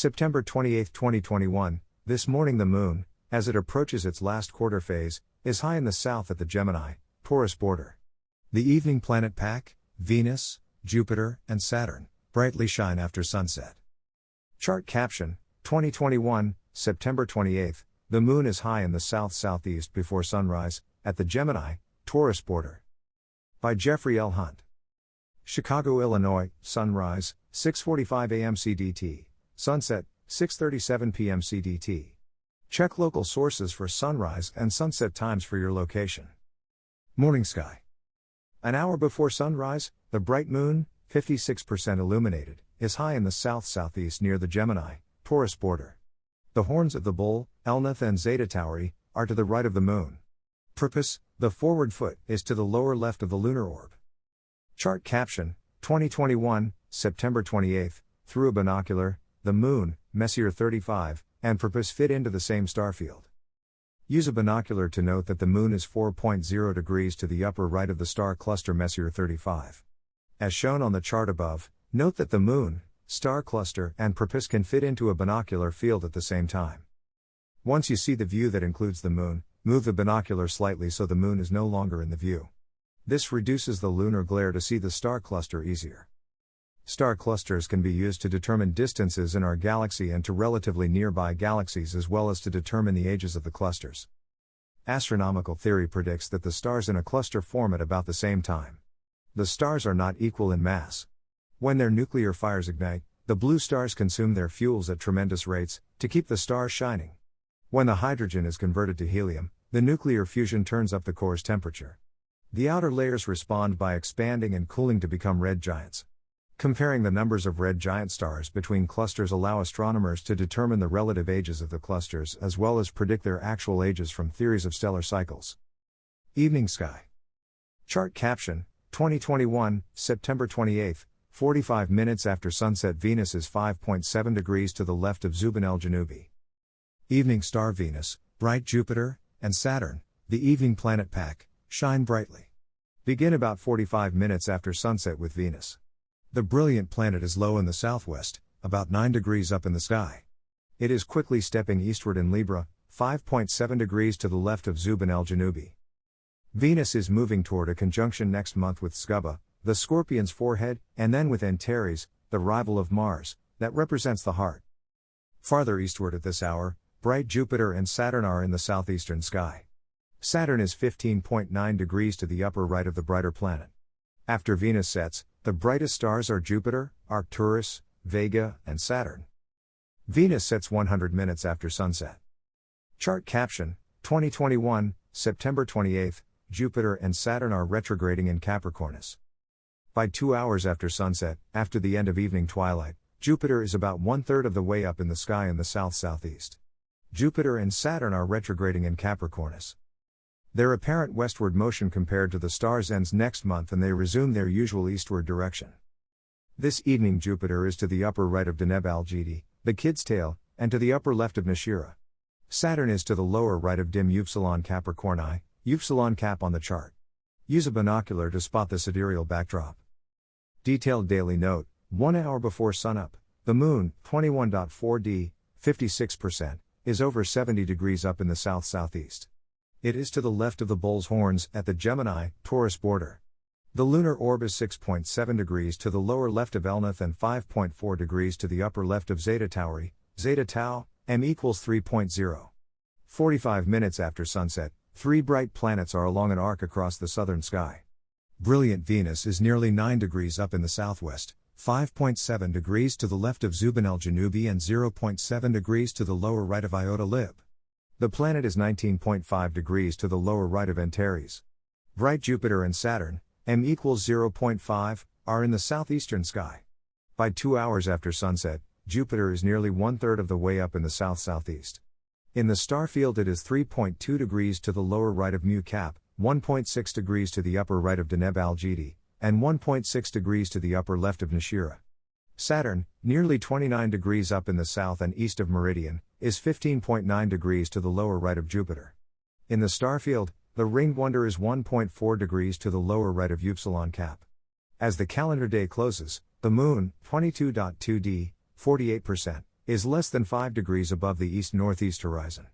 September 28, 2021, this morning the Moon, as it approaches its last quarter phase, is high in the south at the Gemini, Taurus border. The evening planet pack, Venus, Jupiter, and Saturn, brightly shine after sunset. Chart caption, 2021, September 28, the Moon is high in the south-southeast before sunrise, at the Gemini, Taurus border. By Jeffrey L. Hunt. Chicago, Illinois, sunrise, 6:45 a.m. CDT, sunset, 6:37 p.m. CDT. Check local sources for sunrise and sunset times for your location. Morning sky. An hour before sunrise, the bright moon, 56% illuminated, is high in the south-southeast near the Gemini, Taurus border. The horns of the bull, Elnath and Zeta Tauri, are to the right of the moon. Purpose, the forward foot, is to the lower left of the lunar orb. Chart caption, 2021, September 28, through a binocular, the moon, Messier 35, and Purpose fit into the same star field. Use a binocular to note that the moon is 4.0 degrees to the upper right of the star cluster Messier 35. As shown on the chart above, note that the moon, star cluster, and Purpose can fit into a binocular field at the same time. Once you see the view that includes the moon, move the binocular slightly so the moon is no longer in the view. This reduces the lunar glare to see the star cluster easier. Star clusters can be used to determine distances in our galaxy and to relatively nearby galaxies as well as to determine the ages of the clusters. Astronomical theory predicts that the stars in a cluster form at about the same time. The stars are not equal in mass. When their nuclear fires ignite, the blue stars consume their fuels at tremendous rates, to keep the stars shining. When the hydrogen is converted to helium, the nuclear fusion turns up the core's temperature. The outer layers respond by expanding and cooling to become red giants. Comparing the numbers of red giant stars between clusters allow astronomers to determine the relative ages of the clusters as well as predict their actual ages from theories of stellar cycles. Evening sky. Chart caption, 2021, September 28, 45 minutes after sunset Venus is 5.7 degrees to the left of Zubin el-Janubi. Evening star Venus, bright Jupiter, and Saturn, the evening planet pack, shine brightly. Begin about 45 minutes after sunset with Venus. The brilliant planet is low in the southwest, about 9 degrees up in the sky. It is quickly stepping eastward in Libra, 5.7 degrees to the left of Zubin el-Janubi. Venus is moving toward a conjunction next month with Scuba, the Scorpion's forehead, and then with Antares, the rival of Mars, that represents the heart. Farther eastward at this hour, bright Jupiter and Saturn are in the southeastern sky. Saturn is 15.9 degrees to the upper right of the brighter planet. After Venus sets, the brightest stars are Jupiter, Arcturus, Vega, and Saturn. Venus sets 100 minutes after sunset. Chart caption, 2021, September 28, Jupiter and Saturn are retrograding in Capricornus. By 2 hours after sunset, after the end of evening twilight, Jupiter is about 1/3 of the way up in the sky in the south-southeast. Jupiter and Saturn are retrograding in Capricornus. Their apparent westward motion compared to the stars ends next month and they resume their usual eastward direction. This evening Jupiter is to the upper right of Deneb al-Jidi, the kid's tail, and to the upper left of Nashira. Saturn is to the lower right of dim Upsilon Capricorni, Upsilon Cap on the chart. Use a binocular to spot the sidereal backdrop. Detailed daily note, 1 hour before sunup, the moon, 21.4D, 56%, is over 70 degrees up in the south-southeast. It is to the left of the bull's horns, at the Gemini, Taurus border. The lunar orb is 6.7 degrees to the lower left of Elnath and 5.4 degrees to the upper left of Zeta Tauri, Zeta Tau, m equals 3.0. 45 minutes after sunset, 3 bright planets are along an arc across the southern sky. Brilliant Venus is nearly 9 degrees up in the southwest, 5.7 degrees to the left of Zubin el-Janubi and 0.7 degrees to the lower right of Iota Lib. The planet is 19.5 degrees to the lower right of Antares. Bright Jupiter and Saturn, m equals 0.5, are in the southeastern sky. By 2 hours after sunset, Jupiter is nearly 1/3 of the way up in the south-southeast. In the star field it is 3.2 degrees to the lower right of Mu Cap, 1.6 degrees to the upper right of Deneb al-Jidi, and 1.6 degrees to the upper left of Nashira. Saturn, nearly 29 degrees up in the south and east of Meridian, is 15.9 degrees to the lower right of Jupiter. In the star field, the ringed wonder is 1.4 degrees to the lower right of Upsilon Cap. As the calendar day closes, the moon, 22.2D, 48%, is less than 5 degrees above the east-northeast horizon.